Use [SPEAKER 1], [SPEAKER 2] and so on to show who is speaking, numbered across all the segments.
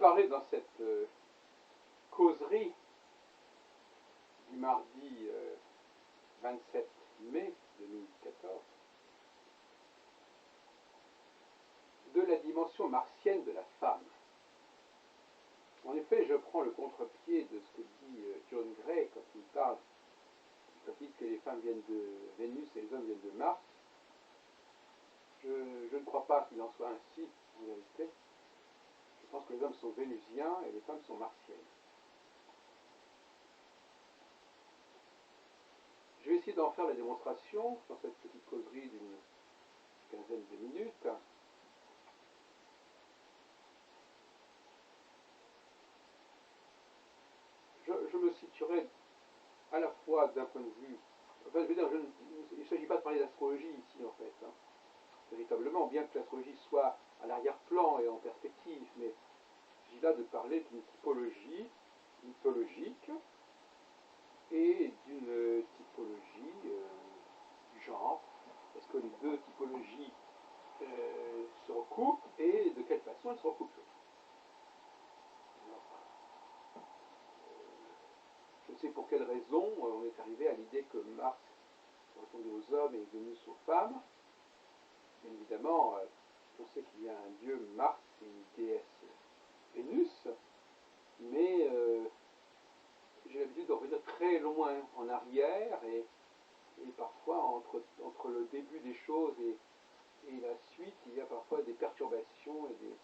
[SPEAKER 1] parler dans cette causerie du mardi 27 mai 2014 de la dimension martienne de la femme. En effet, je prends le contre-pied de ce que dit John Gray quand il parle, quand il dit que les femmes viennent de Vénus et les hommes viennent de Mars. Je ne crois pas qu'il en soit ainsi en réalité. Je pense que les hommes sont vénusiens et les femmes sont martiennes. Je vais essayer d'en faire la démonstration dans cette petite causerie d'une quinzaine de minutes. Je me situerai à la fois d'un point de vue... Enfin, je veux dire, il ne s'agit pas de parler d'astrologie ici, en fait. Véritablement, bien que l'astrologie soit à l'arrière-plan et en perspective, mais il s'agit là de parler d'une typologie mythologique et d'une typologie du genre. Est-ce que les deux typologies se recoupent et de quelle façon elles se recoupent? Je sais pour quelle raison on est arrivé à l'idée que Mars correspondait aux hommes et Vénus aux femmes. Bien évidemment, on sait qu'il y a un dieu Mars et une déesse Vénus, mais j'ai l'habitude de revenir très loin en arrière et parfois entre le début des choses et la suite, il y a parfois des perturbations et des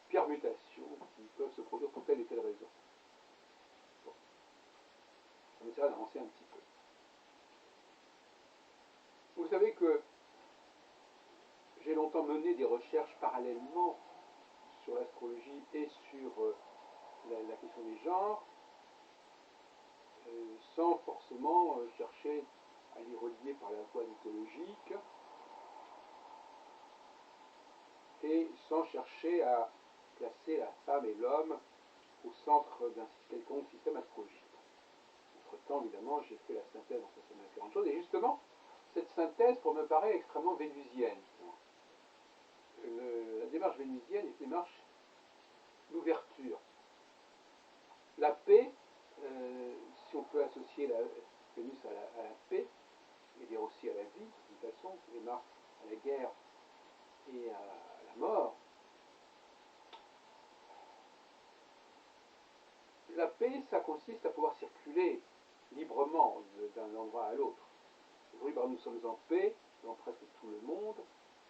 [SPEAKER 1] permutations qui peuvent se produire pour telle et telle raison. Bon. On essaiera d'avancer un petit peu. Vous savez que j'ai longtemps mené des recherches parallèlement sur l'astrologie et sur la question des genres, sans forcément chercher à les relier par la voie mythologique et sans chercher à placer la femme et l'homme au centre d'un quelconque système astrologique. Entre-temps, évidemment, j'ai fait la synthèse entre ces différentes choses, et justement, cette synthèse, pour me paraît extrêmement vénusienne. La démarche vénusienne est une démarche d'ouverture. La paix, si on peut associer la Vénus à la paix, et dire aussi à la vie, de toute façon, et Mars à la guerre et à la mort, la paix, ça consiste à pouvoir circuler librement d'un endroit à l'autre. Aujourd'hui, nous sommes en paix dans presque tout le monde,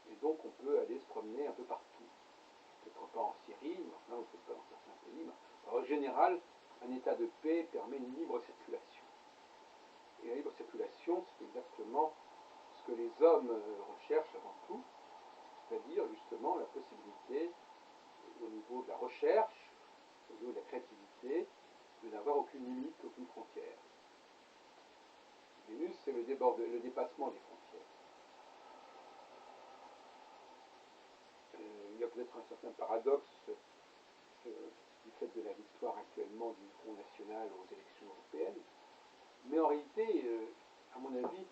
[SPEAKER 1] et donc on peut aller se promener un peu partout. Peut-être pas en Syrie, mais enfin, ou peut-être pas dans certains pays. Alors, en général, un état de paix permet une libre circulation. Et la libre circulation, c'est exactement ce que les hommes recherchent avant tout, c'est-à-dire justement la possibilité, au niveau de la recherche, au niveau de la créativité, de n'avoir aucune limite, aucune frontière. Vénus, c'est le dépassement des frontières. Il y a peut-être un certain paradoxe du fait de la victoire actuellement du Front National aux élections européennes, mais en réalité, à mon avis,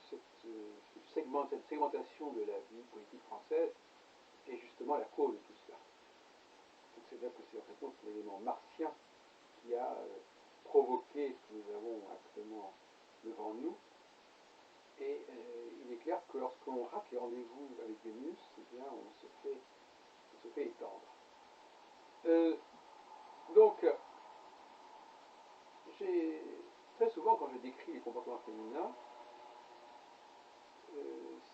[SPEAKER 1] cette segmentation de la vie politique française est justement la cause de tout cela. Donc c'est-à-dire que c'est en fait l'élément martien qui a provoqué ce que nous avons actuellement devant nous. Et il est clair que lorsqu'on rate les rendez-vous avec Vénus, eh bien, on se fait étendre. Donc, très souvent, quand je décris les comportements féminins,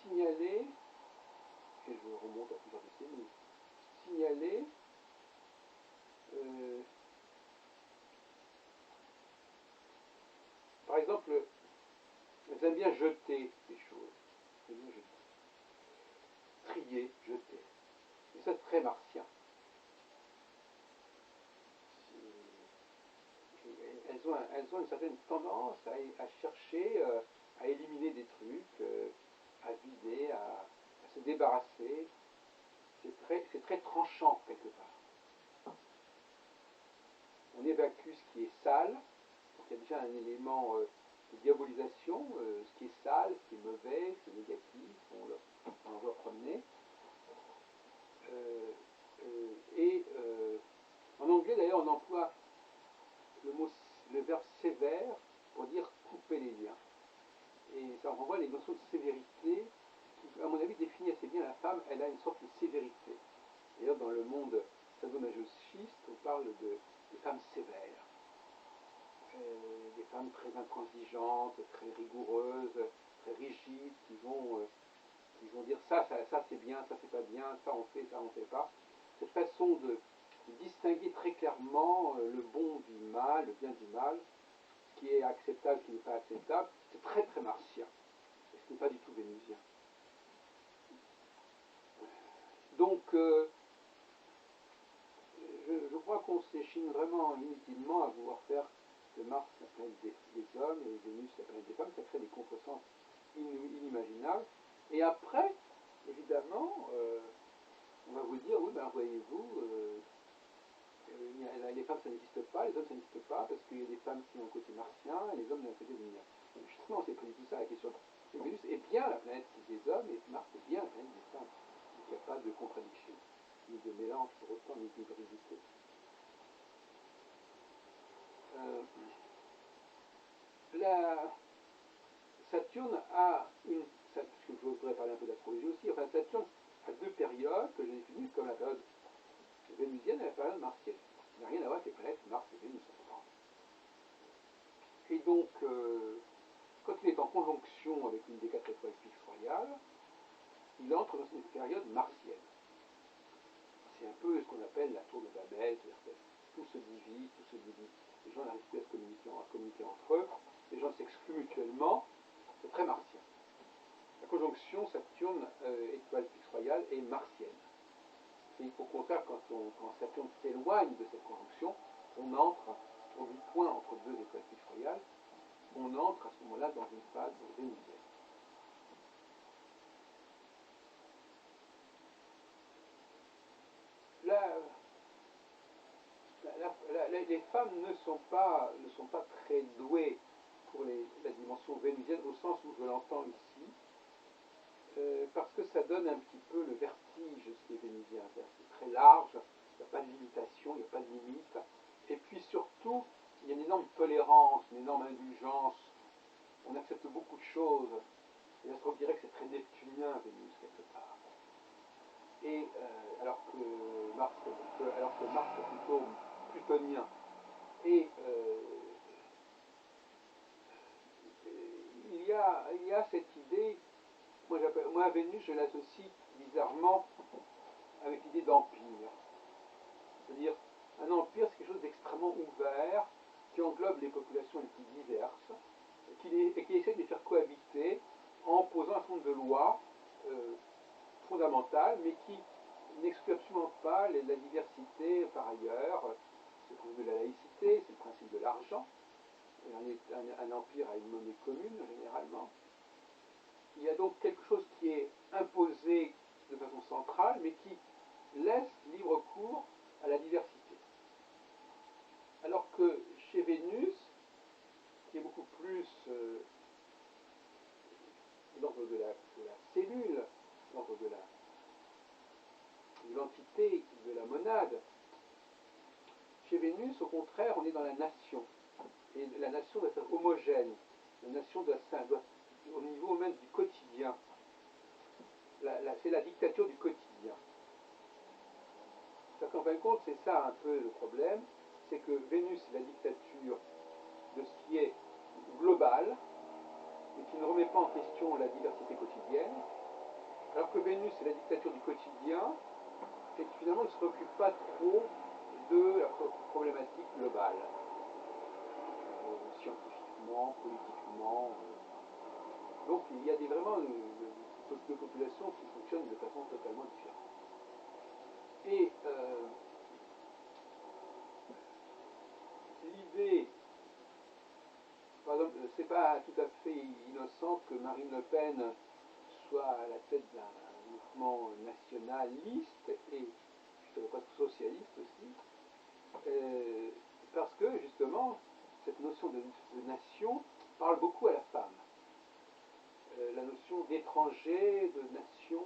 [SPEAKER 1] signalé, et je remonte à plusieurs décennies, signalé par exemple, elles aiment bien jeter des choses, elles aiment bien jeter, trier, jeter. Et ça, c'est très martien. Elles ont une certaine tendance à chercher, à éliminer des trucs, à vider, à se débarrasser. C'est très tranchant quelque part. On évacue ce qui est sale, donc il y a déjà un élément de diabolisation, ce qui est sale, ce qui est mauvais, ce qui est négatif, on l'envoie promener. Et femmes très intransigeantes, très rigoureuses, très rigides, qui vont dire ça c'est bien, ça c'est pas bien, ça on fait pas. Cette façon de distinguer très clairement le bon du mal, le bien du mal, ce qui est acceptable, ce qui n'est pas acceptable, c'est très très martien. Et ce n'est pas du tout vénusien. Donc, je crois qu'on s'échine vraiment inutilement à vouloir faire de Mars la planète des hommes et Vénus la planète des femmes. Ça crée des contresens inimaginables. Et après, évidemment, on va vous dire, oui, ben voyez-vous, les femmes ça n'existe pas, les hommes ça n'existe pas, parce qu'il y a des femmes qui ont un côté martien et les hommes ont un côté vénusien. Justement, c'est pas du tout ça la question. Vénus est bien la planète des hommes et Mars est bien la planète des femmes. Donc il n'y a pas de contradiction, ni de mélange pour autant, ni d'hybridité. La Saturne a une, parce que je voudrais parler un peu d'astrologie aussi, enfin Saturne a deux périodes que j'ai définies comme la période vénusienne et la période martienne. Il n'y a rien à voir avec les planètes Mars et Vénus. Et donc, quand il est en conjonction avec une des 4 étoiles fixes royales, il entre dans une période martienne. C'est un peu ce qu'on appelle la tour de Babel, c'est-à-dire que tout se divise, les gens n'arrivent plus à se communiquer entre eux, les gens s'excluent mutuellement, c'est très martien. La conjonction Saturne, étoile fixe royale, est martienne. Et au contraire, quand Saturne s'éloigne de cette conjonction, on entre au mi-point entre deux étoiles fixes royales, on entre à ce moment-là dans une phase vénusienne. Les femmes ne sont pas très douées pour la dimension vénusienne au sens où je l'entends ici, parce que ça donne un petit peu le vertige ce qui est vénusien. C'est très large, il n'y a pas de limitation, il n'y a pas de limite, et puis surtout, il y a une énorme tolérance, une énorme indulgence, on accepte beaucoup de choses, et on dirait que c'est très neptunien Vénus quelque part. Et alors que Mars est plutôt plutonien. Et il y a cette idée, moi Vénus je l'associe bizarrement avec l'idée d'empire. C'est-à-dire, un empire c'est quelque chose d'extrêmement ouvert, qui englobe les populations les plus diverses, et qui essaie de les faire cohabiter en posant un certain nombre de lois fondamentales, mais qui n'exclut absolument pas la diversité par ailleurs. C'est le principe de la laïcité, c'est le principe de l'argent. Un empire a une monnaie commune, généralement. Il y a donc quelque chose qui est imposé de façon centrale, mais qui laisse libre cours à la diversité. Alors que chez Vénus, qui est beaucoup plus l'ordre de la cellule, l'ordre de l'entité, de la monade, chez Vénus, au contraire, on est dans la nation. Et la nation doit être homogène. La nation doit au niveau même du quotidien. C'est la dictature du quotidien. C'est-à-dire qu'en fin de compte, c'est ça un peu le problème, c'est que Vénus est la dictature de ce qui est global, et qui ne remet pas en question la diversité quotidienne, alors que Vénus est la dictature du quotidien, et qui finalement ne se préoccupe pas trop de la problématique globale, scientifiquement, politiquement. Donc il y a vraiment deux populations qui fonctionnent de façon totalement différente. Et l'idée, par exemple, c'est pas tout à fait innocent que Marine Le Pen soit à la tête d'un mouvement nationaliste et je dirais presque socialiste aussi, parce que justement cette notion de nation parle beaucoup à la femme. La notion d'étranger, de nation,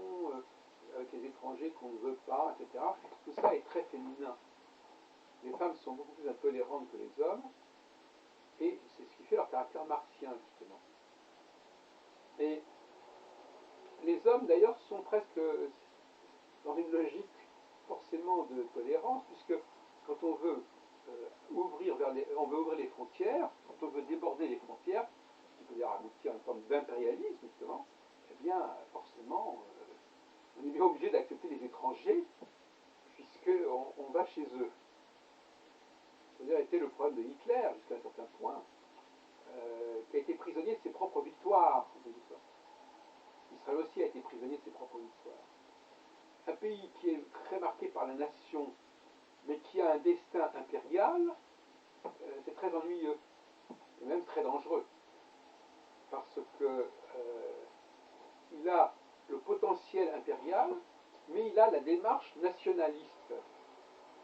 [SPEAKER 1] avec les étrangers qu'on ne veut pas, etc. Tout ça est très féminin. Les femmes sont beaucoup plus intolérantes que les hommes, et c'est ce qui fait leur caractère martien, justement. Et les hommes, d'ailleurs, sont presque dans une logique forcément de tolérance, puisque quand on veut ouvrir les frontières, quand on veut déborder c'est-à-dire était le problème de Hitler jusqu'à un certain point, qui a été prisonnier de ses propres victoires, en quelque sorte. Israël aussi a été prisonnier de ses propres victoires. Un pays qui est très marqué par la nation, mais qui a un destin impérial, c'est très ennuyeux, et même très dangereux, parce que il a le potentiel impérial, mais il a la démarche nationaliste.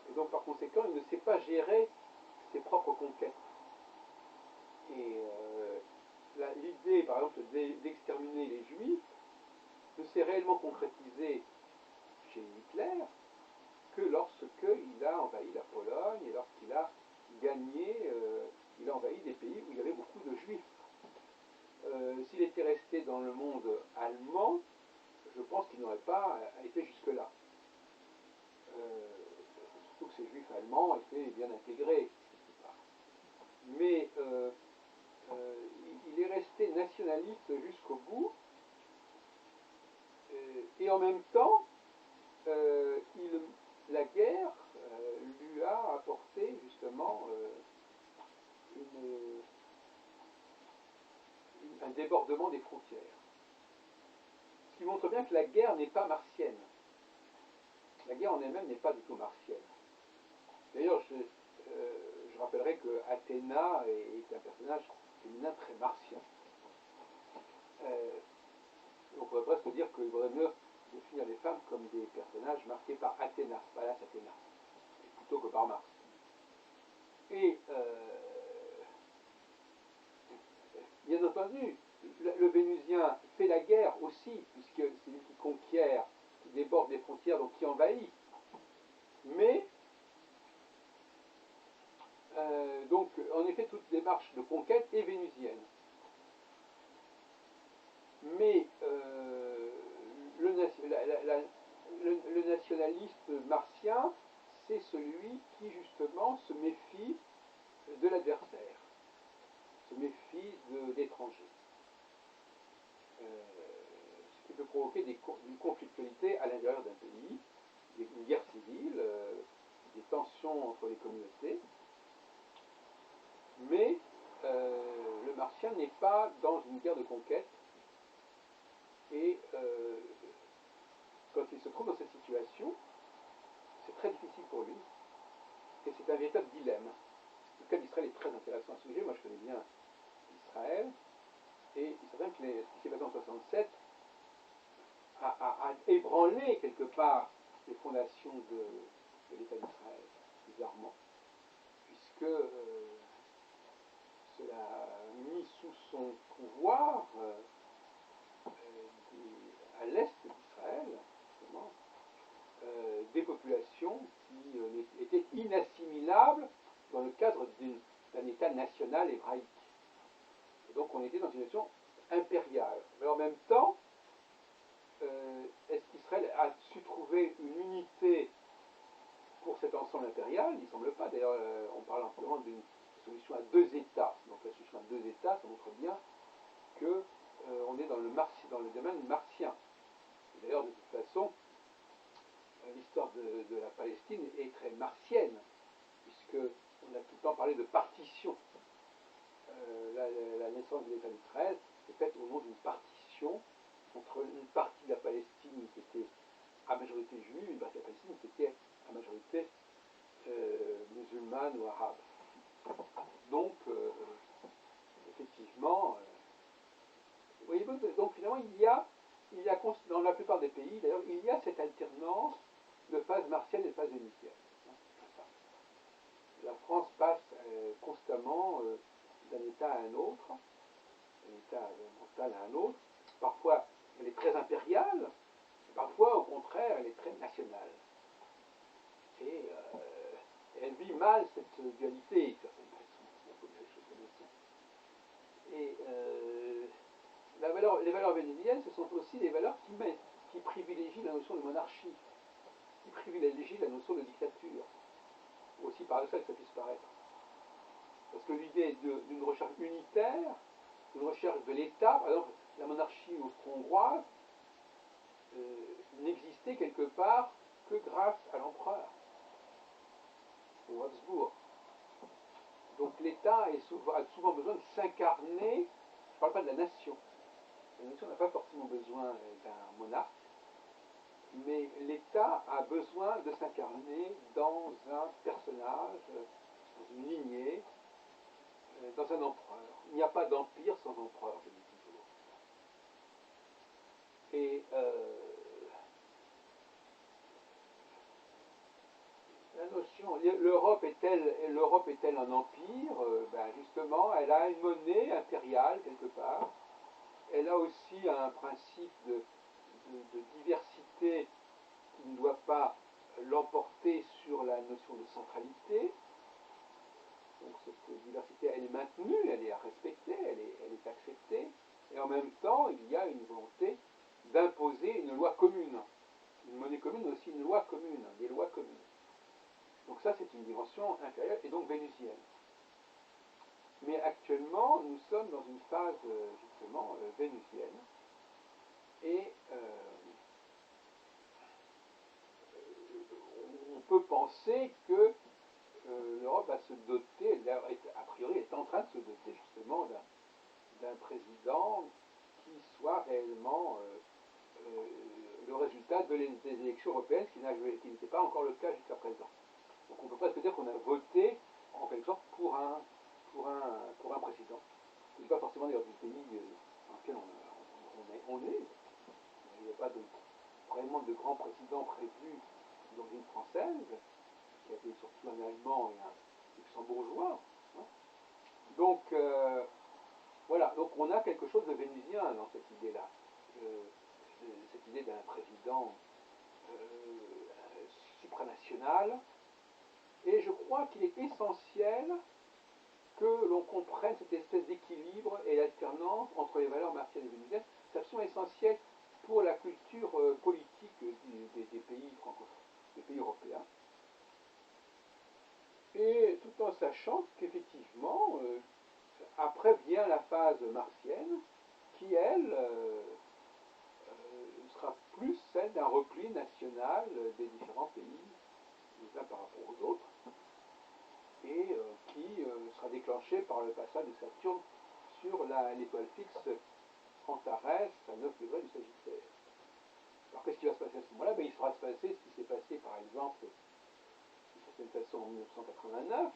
[SPEAKER 1] Et donc par conséquent, il ne sait pas gérer ses propres conquêtes. Et l'idée, par exemple, d'exterminer les Juifs ne s'est réellement concrétisée chez Hitler que lorsqu'il a envahi la Pologne et lorsqu'il a gagné, il a envahi des pays où il y avait beaucoup de Juifs. S'il était resté dans le monde allemand, je pense qu'il n'aurait pas été jusque-là. Surtout que ces Juifs allemands étaient bien intégrés. Mais il est resté nationaliste jusqu'au bout, et en même temps, la guerre lui a apporté justement un débordement des frontières. Ce qui montre bien que la guerre n'est pas martienne. La guerre en elle-même n'est pas du tout martienne. D'ailleurs, je rappellerai que Athéna est un personnage féminin très martien. On pourrait presque dire qu'il vaudrait mieux définir les femmes comme des personnages marqués par Athéna, Pallas Athéna, plutôt que par Mars. Et bien entendu, le Vénusien fait la guerre aussi, puisque c'est lui qui conquiert, qui déborde les frontières, donc qui envahit. Mais, donc, en effet, toute démarche de conquête est vénusienne. Mais le nationaliste martien, c'est celui qui, justement, se méfie de l'adversaire, se méfie de l'étranger. Ce qui peut provoquer une conflictualité à l'intérieur d'un pays, une guerre civile, des tensions entre les communautés. Mais le martien n'est pas dans une guerre de conquête, et quand il se trouve dans cette situation, c'est très difficile pour lui, et c'est un véritable dilemme. Le cas d'Israël est très intéressant à ce sujet. Moi, je connais bien Israël, et il s'avère que ce qui s'est passé en 67 a ébranlé quelque part les fondations de l'État d'Israël, bizarrement, puisque cela a mis sous son pouvoir, à l'est d'Israël, justement, des populations qui étaient inassimilables dans le cadre d'un État national hébraïque. Et donc on était dans une situation impériale. Mais en même temps, est-ce qu'Israël a su trouver une unité pour cet ensemble impérial? Il ne semble pas. D'ailleurs, on parle en ce moment d'une solution à deux États. Donc la solution à deux États, ça montre bien qu'on est dans le domaine martien. D'ailleurs, de toute façon, l'histoire de la Palestine est très martienne, puisqu'on a tout le temps parlé de partition. La naissance de l'État d'Israël est faite au nom d'une partition entre une partie de la Palestine qui était à majorité juive et une partie de la Palestine qui était à majorité musulmane ou arabe. Donc, effectivement, voyez, donc finalement, il y a dans la plupart des pays, d'ailleurs, il y a cette alternance de phase martienne et de phase vénitienne. La France passe constamment d'un État à un autre, d'un État constant à un autre. Parfois, elle est très impériale, parfois, au contraire, elle est très nationale. Et elle vit mal cette dualité, d'une certaine façon. On peut dire les choses comme ça. Et les valeurs vénéziennes, ce sont aussi des valeurs qui privilégient la notion de monarchie, qui privilégient la notion de dictature. Aussi paradoxal que ça puisse paraître. Parce que l'idée d'une recherche unitaire, une recherche de l'État, par exemple, la monarchie austro-hongroise, n'existait quelque part que grâce à l'empereur, au Habsbourg. Donc l'État a souvent besoin de s'incarner. Je ne parle pas de la nation. La nation n'a pas forcément besoin d'un monarque, mais l'État a besoin de s'incarner dans un personnage, dans une lignée, dans un empereur. Il n'y a pas d'empire sans empereur, je dis toujours. Et la notion, l'Europe est-elle un empire? Ben justement, elle a une monnaie impériale quelque part. Elle a aussi un principe de diversité qui ne doit pas l'emporter sur la notion de centralité. Donc cette diversité, elle est maintenue, elle est à respecter, elle est acceptée, et en même temps, il y a une volonté d'imposer une loi commune. Une monnaie commune, mais aussi une loi commune, des lois communes. Donc ça, c'est une dimension inférieure, et donc vénusienne. Mais actuellement, nous sommes dans une phase, justement, vénusienne, et on peut penser que l'Europe va se doter, a priori est en train de se doter justement d'un président qui soit réellement le résultat des élections européennes, ce qui n'était pas encore le cas jusqu'à présent. Donc on ne peut pas se dire qu'on a voté en quelque sorte pour un président. Ce n'est pas forcément d'ailleurs du pays dans lequel on est. Il n'y a pas vraiment de grand président prévu d'origine française, qui a été surtout un Allemand et un luxembourgeois. Hein. Donc, voilà, donc on a quelque chose de vénusien dans cette idée-là. Cette idée d'un président supranational. Et je crois qu'il est essentiel que l'on comprenne cette espèce d'équilibre et l'alternance entre les valeurs martiennes et vénusiennes. C'est absolument essentiel pour la culture politique des pays francophones, des pays européens. Et tout en sachant qu'effectivement, après vient la phase martienne, qui elle sera plus celle d'un repli national des différents pays, les uns par rapport aux autres, et qui sera déclenchée par le passage de Saturne sur l'étoile fixe Antares à 9 degrés du Sagittaire. Alors qu'est-ce qui va se passer à ce moment-là? Il faudra se passer ce qui s'est passé par exemple d'une certaine façon en 1989.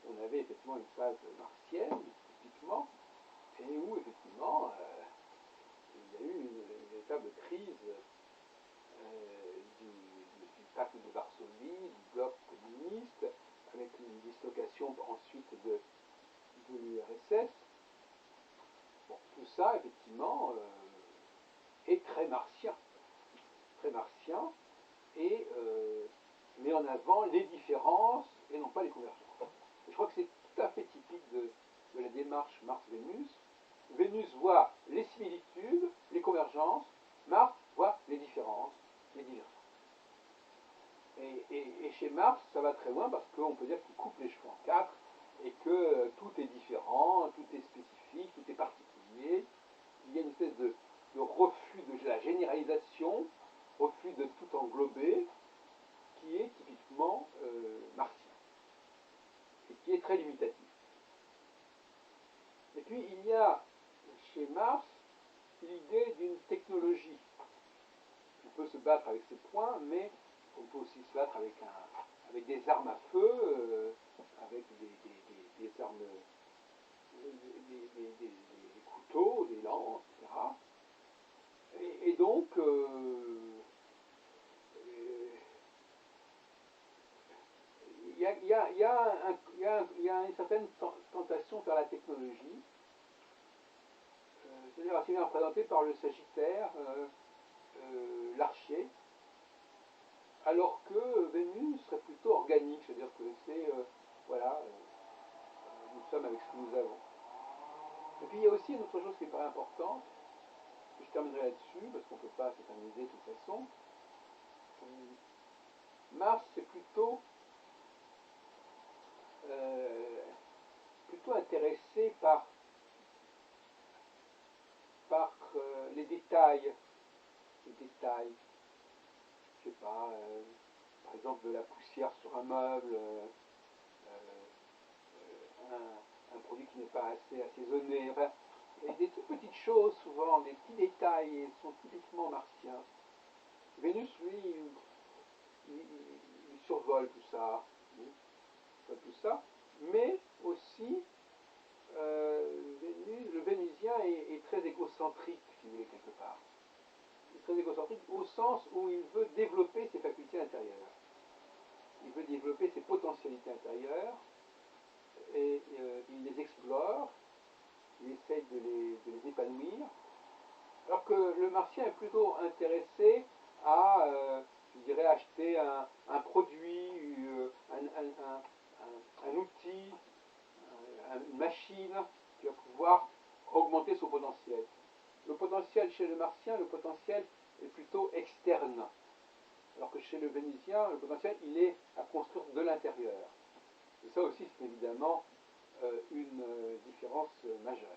[SPEAKER 1] On avait effectivement une phase martienne, typiquement, et où effectivement il y a eu une véritable crise du pacte de Varsovie, du bloc communiste, avec une dislocation ensuite de l'URSS. Bon, tout ça, effectivement, est très martien, et met en avant les différences et non pas les convergences. Et je crois que c'est tout à fait typique de la démarche Mars-Vénus. Vénus voit les similitudes, les convergences, Mars voit les différences, les divergences. Et chez Mars, ça va très loin parce qu'on peut dire qu'il coupe les cheveux en quatre et que tout est différent, tout est spécifique, tout est particulier. Il y a une espèce de refus de la généralisation, refus de tout englober, qui est typiquement martien et qui est très limitatif. Et puis il y a chez Mars l'idée d'une technologie. On peut se battre avec ses poings, mais on peut aussi se battre avec des armes à feu, avec des armes, des couteaux, des lances, etc. Et donc, il y a une certaine tentation vers la technologie, c'est-à-dire assez bien représentée par le Sagittaire, l'archer, alors que Vénus serait plutôt organique, c'est-à-dire que c'est, voilà, nous sommes avec ce que nous avons. Et puis il y a aussi une autre chose qui est pas importante, et je terminerai là-dessus, parce qu'on ne peut pas s'éterniser de toute façon. Mars, c'est plutôt intéressé par les détails, je sais pas, par exemple de la poussière sur un meuble, pas assez assaisonné. Enfin, et des toutes petites choses, souvent, des petits détails, sont typiquement martiens. Vénus, lui, il survole tout ça, mais aussi le Vénusien est très égocentrique, si vous voulez, quelque part. Il est très égocentrique au sens où il veut développer ses facultés intérieures. Il veut développer ses potentialités intérieures et il les explore, il essaye de les épanouir, alors que le martien est plutôt intéressé à, je dirais, acheter un produit, un outil, une machine qui va pouvoir augmenter son potentiel. Le potentiel chez le martien, le potentiel est plutôt externe, alors que chez le vénusien, le potentiel, il est à construire de l'intérieur. Et ça aussi, c'est évidemment une différence majeure.